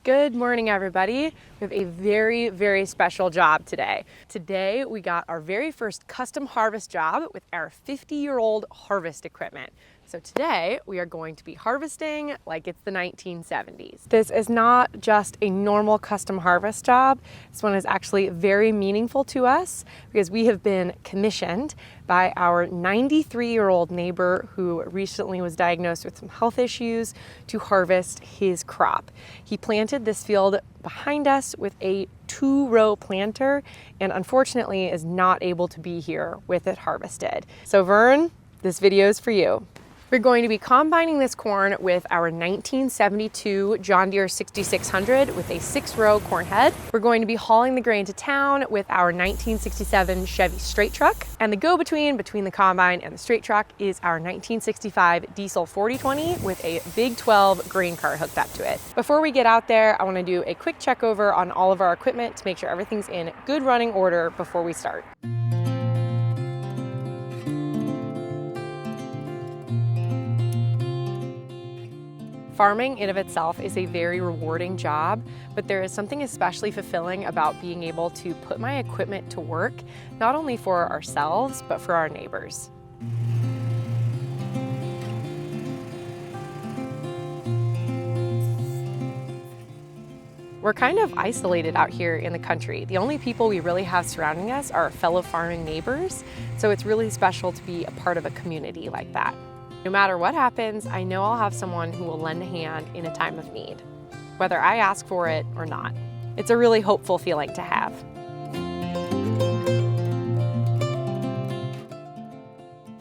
Good morning, everybody. We have a very special job today. Today, we got our very first custom harvest job with our 50-year-old harvest equipment. So today, we are going to be harvesting like it's the 1970s. This is not just a normal custom harvest job. This one is actually very meaningful to us because we have been commissioned by our 93-year-old neighbor who recently was diagnosed with some health issues to harvest his crop. He planted this field behind us with a 2-row planter and unfortunately is not able to be here with it harvested. So Vern, this video is for you. We're going to be combining this corn with our 1972 John Deere 6600 with a 6-row corn head. We're going to be hauling the grain to town with our 1967 Chevy straight truck. And the go-between between the combine and the straight truck is our 1965 diesel 4020 with a big 12 grain cart hooked up to it. Before we get out there, I want to do a quick check over on all of our equipment to make sure everything's in good running order before we start. Farming in of itself is a very rewarding job, but there is something especially fulfilling about being able to put my equipment to work, not only for ourselves, but for our neighbors. We're kind of isolated out here in the country. The only people we really have surrounding us are fellow farming neighbors, so it's really special to be a part of a community like that. No matter what happens, I know I'll have someone who will lend a hand in a time of need, whether I ask for it or not. It's a really hopeful feeling to have.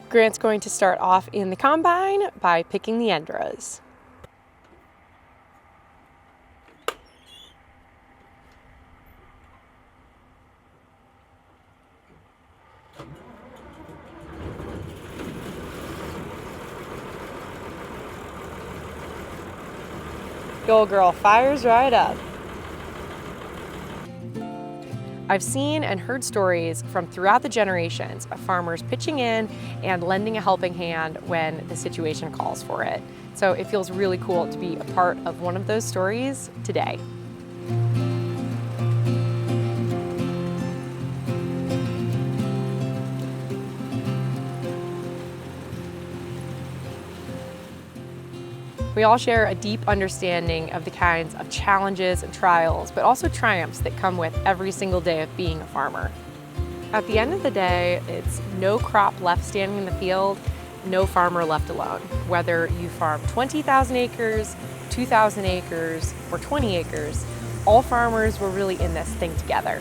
Grant's going to start off in the combine by picking the end rows. The old girl fires right up. I've seen and heard stories from throughout the generations of farmers pitching in and lending a helping hand when the situation calls for it. So it feels really cool to be a part of one of those stories today. We all share a deep understanding of the kinds of challenges and trials, but also triumphs that come with every single day of being a farmer. At the end of the day, it's no crop left standing in the field, no farmer left alone. Whether you farm 20,000 acres, 2,000 acres, or 20 acres, all farmers were really in this thing together.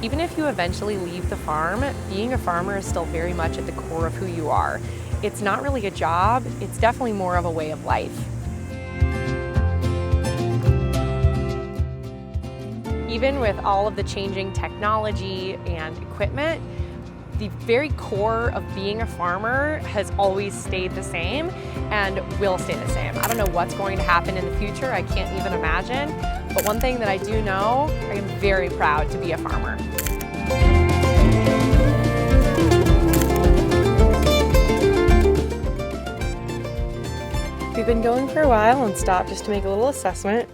Even if you eventually leave the farm, being a farmer is still very much at the core of who you are. It's not really a job, it's definitely more of a way of life. Even with all of the changing technology and equipment, the very core of being a farmer has always stayed the same and will stay the same. I don't know what's going to happen in the future, I can't even imagine, but one thing that I do know, I am very proud to be a farmer. We've been going for a while and stopped just to make a little assessment.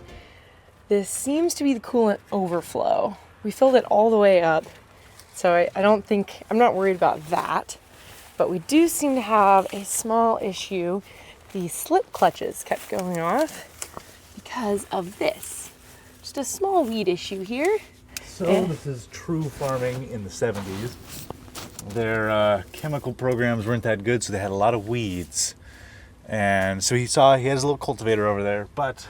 This seems to be the coolant overflow. We filled it all the way up, so I'm not worried about that. But we do seem to have a small issue. The slip clutches kept going off because of this. Just a small weed issue here. So this is true farming in the 70s. Their chemical programs weren't that good, so they had a lot of weeds. And so he had his little cultivator over there, but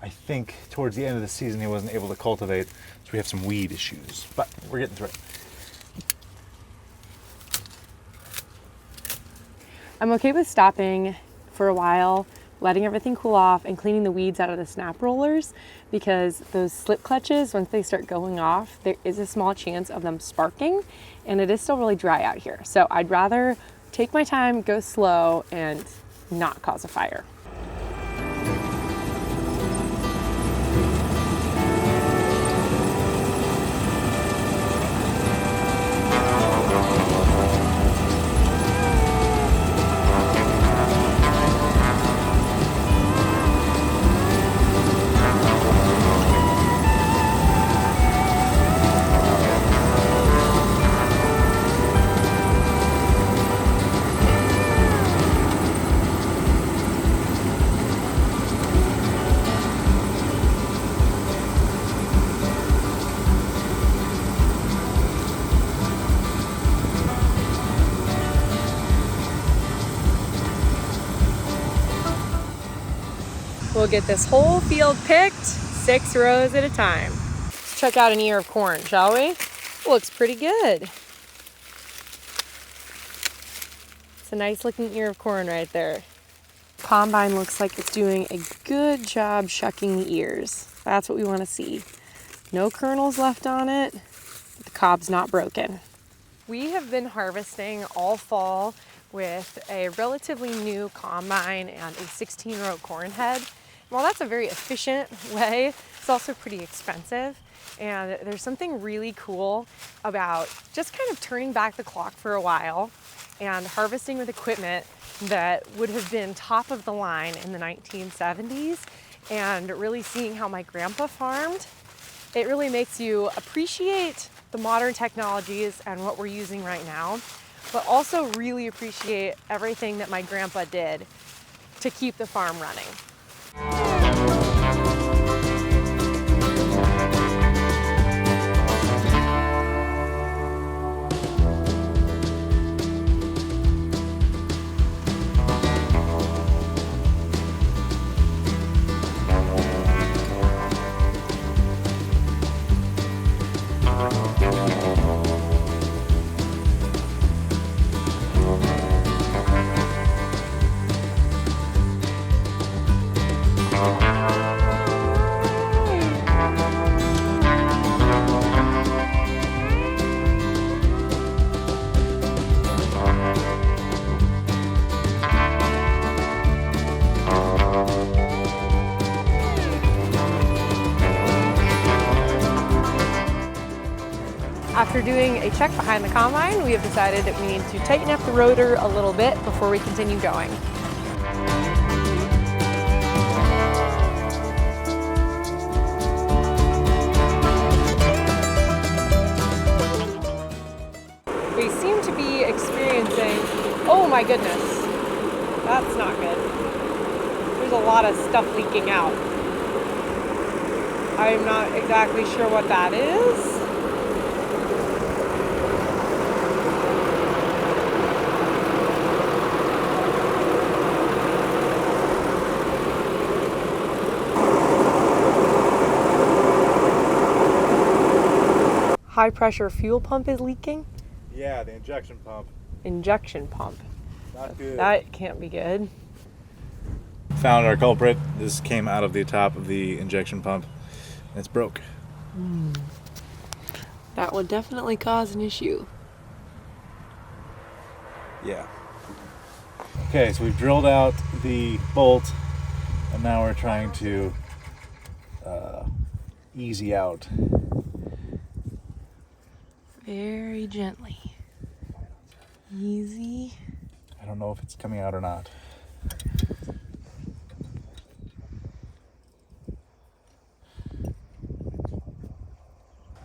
I think towards the end of the season he wasn't able to cultivate, so we have some weed issues. But we're getting through it. I'm okay with stopping for a while, letting everything cool off and cleaning the weeds out of the snap rollers, because those slip clutches, once they start going off, there is a small chance of them sparking, and it is still really dry out here. So I'd rather take my time, go slow, and not cause a fire. we'll get this whole field picked 6 rows at a time. Let's check out an ear of corn, shall we? Looks pretty good. It's a nice looking ear of corn right there. Combine looks like it's doing a good job shucking the ears. That's what we want to see. No kernels left on it. The cob's not broken. We have been harvesting all fall with a relatively new combine and a 16-row corn head. While that's a very efficient way, it's also pretty expensive. And there's something really cool about just kind of turning back the clock for a while and harvesting with equipment that would have been top of the line in the 1970s and really seeing how my grandpa farmed. It really makes you appreciate the modern technologies and what we're using right now, but also really appreciate everything that my grandpa did to keep the farm running. After doing a check behind the combine, we have decided that we need to tighten up the rotor a little bit before we continue going. We seem to be experiencing, oh my goodness, that's not good. There's a lot of stuff leaking out. I'm not exactly sure what that is. High pressure fuel pump is leaking? Yeah, the injection pump. Injection pump. Not good. That can't be good. Found our culprit. This came out of the top of the injection pump. And it's broke. That would definitely cause an issue. Yeah. Okay, so we've drilled out the bolt, and now we're trying to easy out. Very gently. Easy. I don't know if it's coming out or not.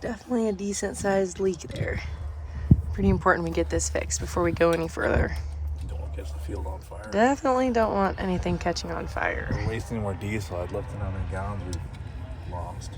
Definitely a decent sized leak there. Pretty important we get this fixed before we go any further. Don't want to catch the field on fire. Definitely don't want anything catching on fire. We're wasting more diesel. I'd love to know how many gallons we've lost.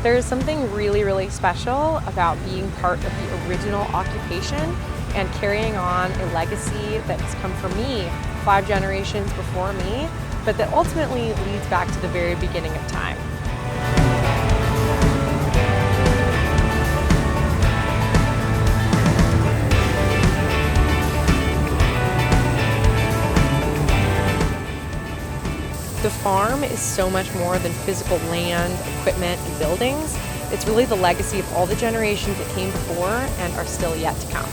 There's something really, really special about being part of the original occupation and carrying on a legacy that has come from me 5 generations before me, but that ultimately leads back to the very beginning of time. The farm is so much more than physical land, equipment, and buildings. It's really the legacy of all the generations that came before and are still yet to come.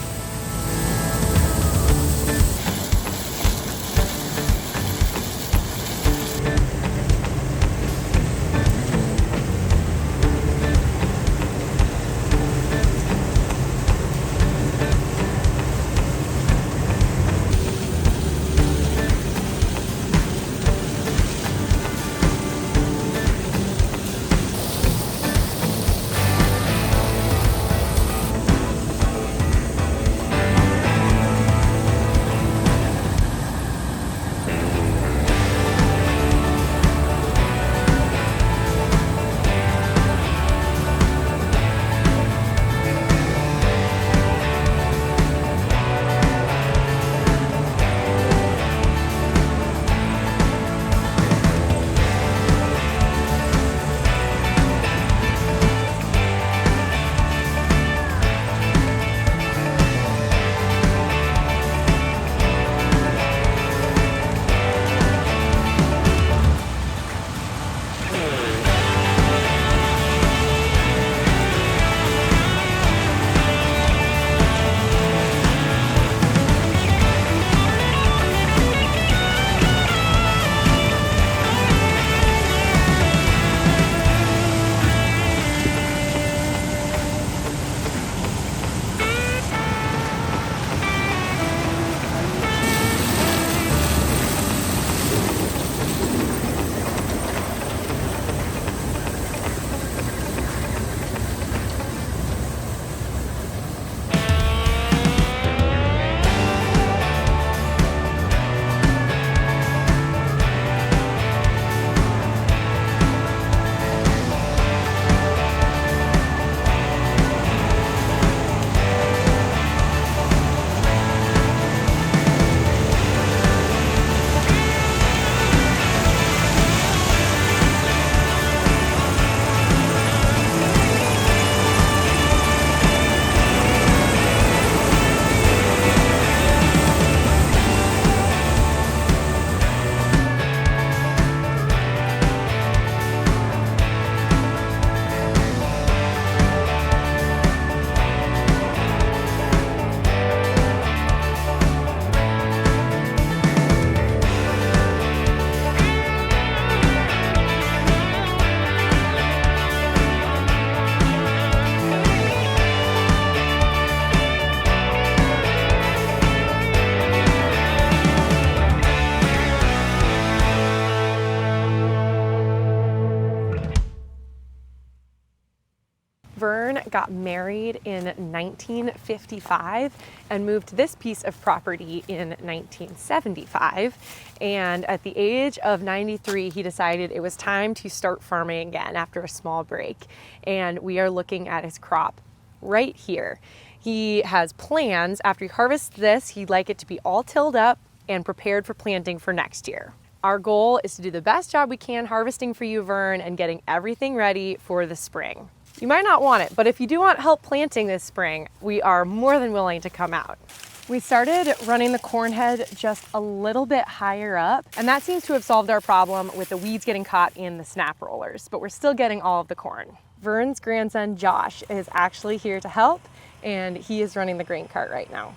Vern got married in 1955 and moved to this piece of property in 1975. And at the age of 93, he decided it was time to start farming again after a small break. And we are looking at his crop right here. He has plans. After he harvests this, he'd like it to be all tilled up and prepared for planting for next year. Our goal is to do the best job we can harvesting for you, Vern, and getting everything ready for the spring. You might not want it, but if you do want help planting this spring, we are more than willing to come out. We started running the corn head just a little bit higher up, and that seems to have solved our problem with the weeds getting caught in the snap rollers, but we're still getting all of the corn. Vern's grandson, Josh, is actually here to help, and he is running the grain cart right now.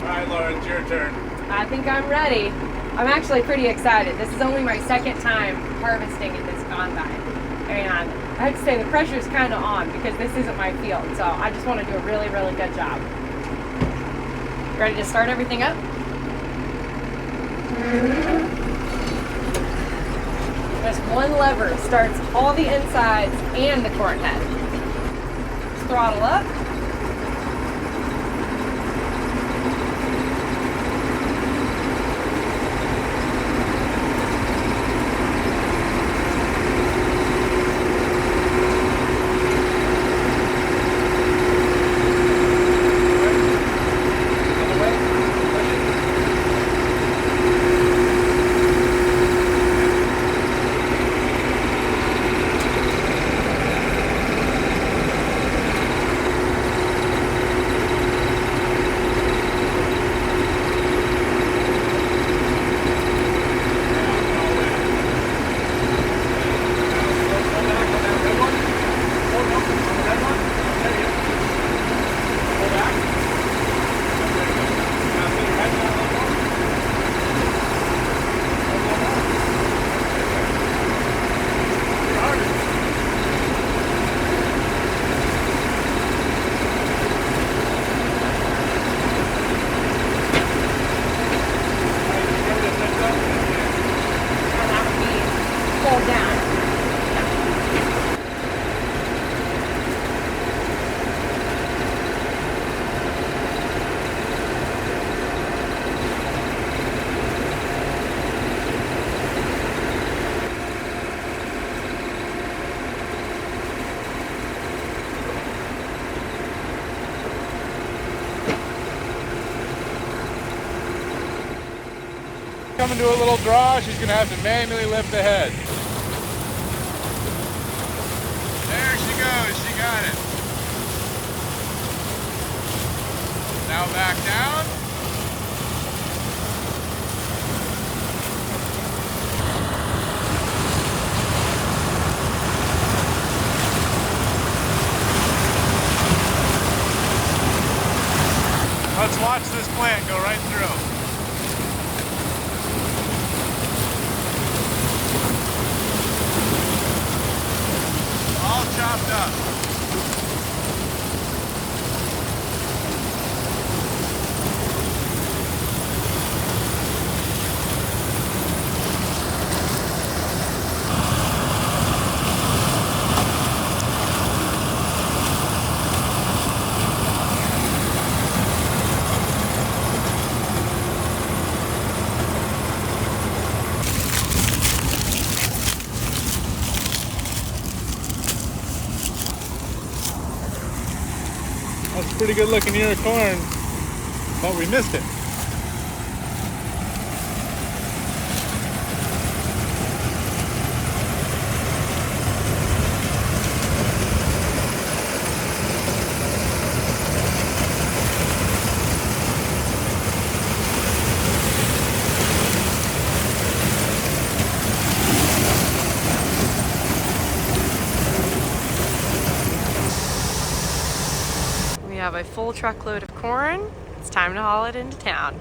All right, Laura, it's your turn. I think I'm ready. I'm actually pretty excited. This is only my second time harvesting in this combine. And I have to say the pressure is kind of on because this isn't my field. So I just want to do a really, really good job. Ready to start everything up? Just one lever starts all the insides and the corn head. Throttle up. coming to a little draw. She's gonna have to manually lift the head. There she goes, she got it. Now back down. Let's watch this plant go right through. All chopped up. That's a pretty good looking ear of corn, but we missed it. We have a full truckload of corn. It's time to haul it into town.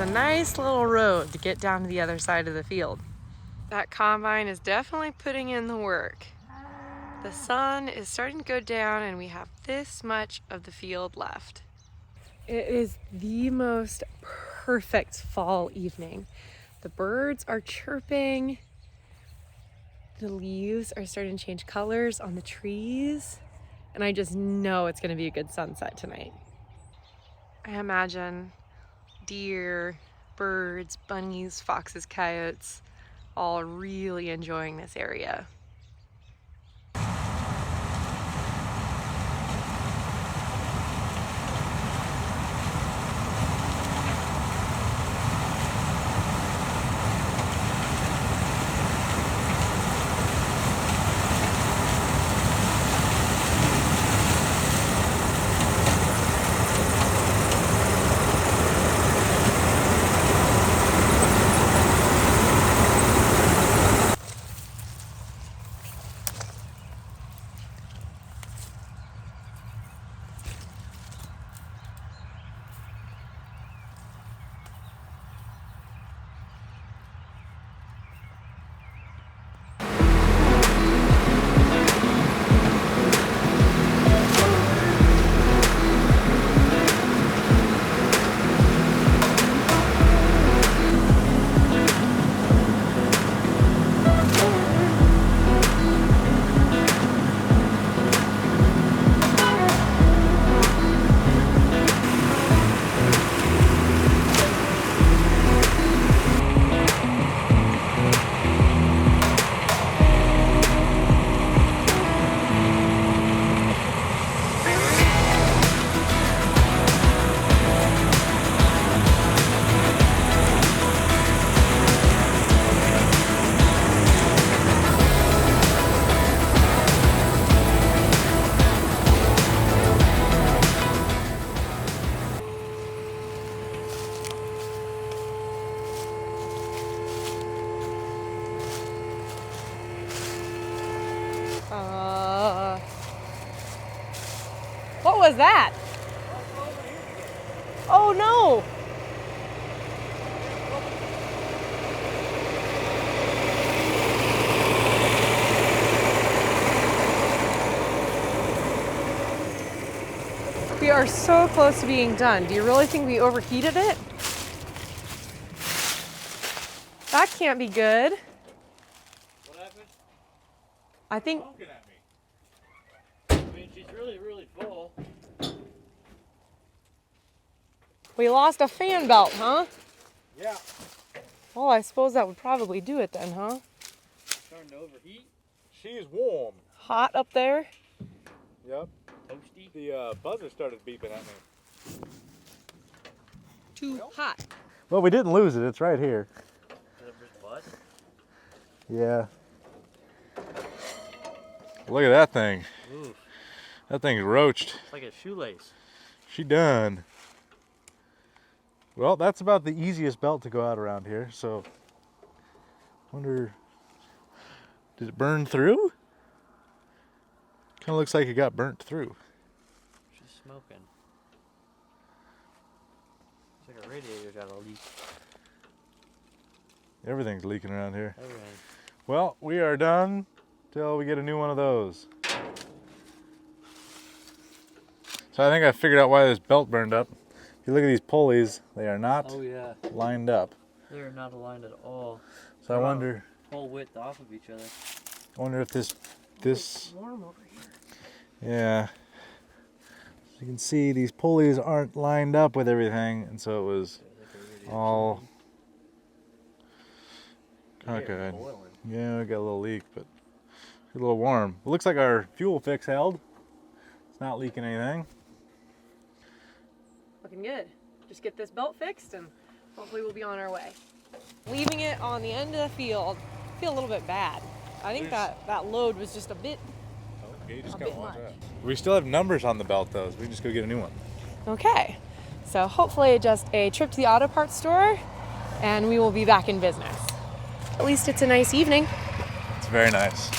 A nice little road to get down to the other side of the field. That combine is definitely putting in the work. The sun is starting to go down and we have this much of the field left. It is the most perfect fall evening. The birds are chirping. The leaves are starting to change colors on the trees. And I just know it's going to be a good sunset tonight. I imagine deer, birds, bunnies, foxes, coyotes, all really enjoying this area. What was that? Oh no! We are so close to being done. Do you really think we overheated it? That can't be good. What happened? I think Looking at me. I mean, she's really full. we lost a fan belt, huh? Yeah. Well, I suppose that would probably do it then, huh? Starting to overheat. She's warm. Hot up there. Yep. Toasty. The buzzer started beeping at me. Too hot. Well, we didn't lose it. It's right here. What? Yeah. Look at that thing. Ooh, That thing's roached. it's like a shoelace. She done. Well, that's about the easiest belt to go out around here. So, wonder, did it burn through? Kind of looks like it got burnt through. She's smoking. It's like a radiator got a leak. Everything's leaking around here. Everything. Well, we are done till we get a new one of those. So I think I figured out why this belt burned up. If you look at these pulleys, they are not Oh yeah, lined up. they're not aligned at all. So I Wow. wonder Whole width off of each other. if this It's warm over here. yeah. As you can see, these pulleys aren't lined up with everything, and so it was There's like a radiator. all Yeah, not good. boiling. Yeah, we got a little leak, but it's a little warm. It looks like our fuel fix held. It's not leaking anything. Looking good. Just get this belt fixed and hopefully we'll be on our way. Leaving it on the end of the field, I feel a little bit bad. I think that load was just a bit. Okay, you just A bit much. We still have numbers on the belt though, so we can just go get a new one. Okay. So hopefully just a trip to the auto parts store and we will be back in business. At least it's a nice evening. It's very nice.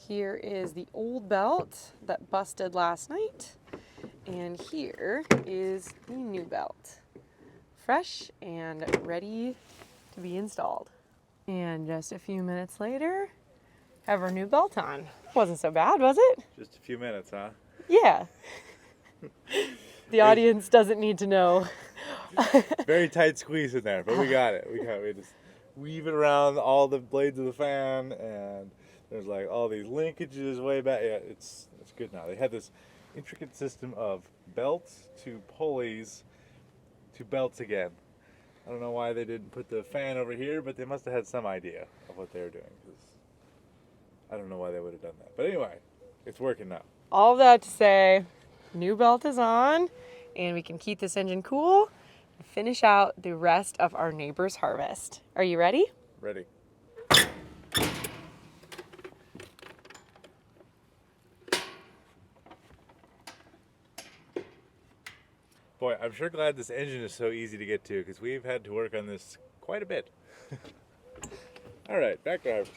Here is the old belt that busted last night. And here is the new belt. Fresh and ready to be installed. And just a few minutes later, have our new belt on. Wasn't so bad, was it? Just a few minutes, huh? Yeah. The audience doesn't need to know. Very tight squeeze in there, but we got it. We just weave it around all the blades of the fan, and There's like all these linkages way back. Yeah, it's good now. They had this intricate system of belts to pulleys to belts again. I don't know why they didn't put the fan over here, but they must have had some idea of what they were doing. 'Cause I don't know why they would have done that. But anyway, it's working now. All that to say, new belt is on, and we can keep this engine cool and finish out the rest of our neighbor's harvest. Are you ready? Ready. Boy, I'm sure glad this engine is so easy to get to because we've had to work on this quite a bit. All right, back to harvest.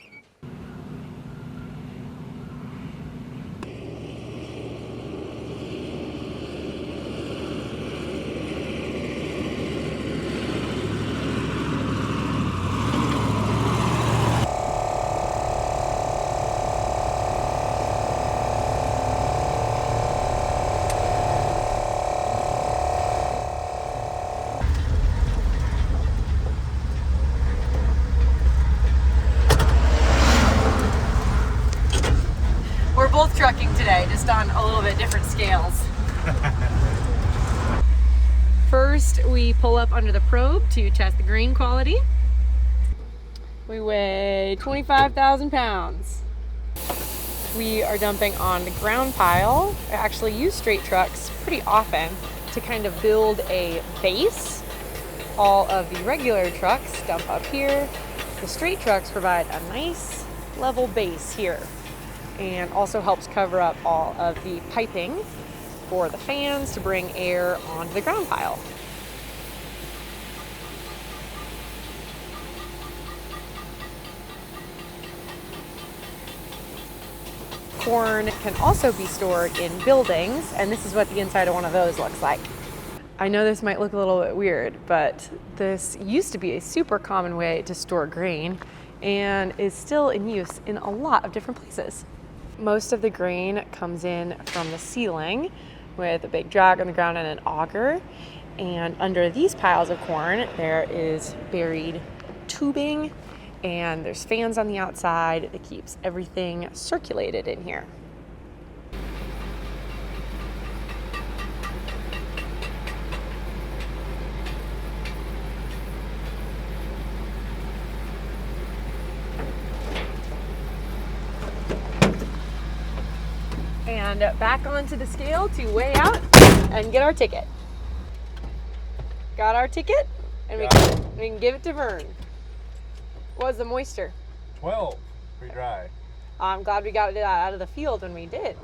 We're both trucking today, just on a little bit different scales. First, we pull up under the probe to test the grain quality. We weigh 25,000 pounds. We are dumping on the ground pile. I actually use straight trucks pretty often to kind of build a base. All of the regular trucks dump up here. The straight trucks provide a nice level base here, and also helps cover up all of the piping for the fans to bring air onto the ground pile. Corn can also be stored in buildings, and this is what the inside of one of those looks like. I know this might look a little bit weird, but this used to be a super common way to store grain and is still in use in a lot of different places. Most of the grain comes in from the ceiling with a big jog on the ground and an auger. And under these piles of corn, there is buried tubing, and there's fans on the outside that keeps everything circulated in here. And back onto the scale to weigh out and get our ticket. Got our ticket, and we can give it to Vern. What was the moisture? 12. Pretty dry. I'm glad we got it out of the field when we did.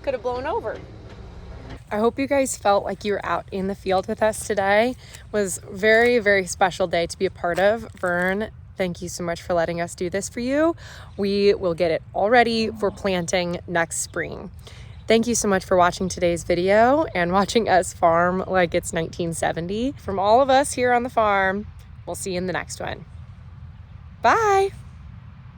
Could have blown over. I hope you guys felt like you were out in the field with us today. It was a very, very special day to be a part of. Vern, thank you so much for letting us do this for you. We will get it all ready for planting next spring. Thank you so much for watching today's video and watching us farm like it's 1970. From all of us here on the farm, we'll see you in the next one. Bye.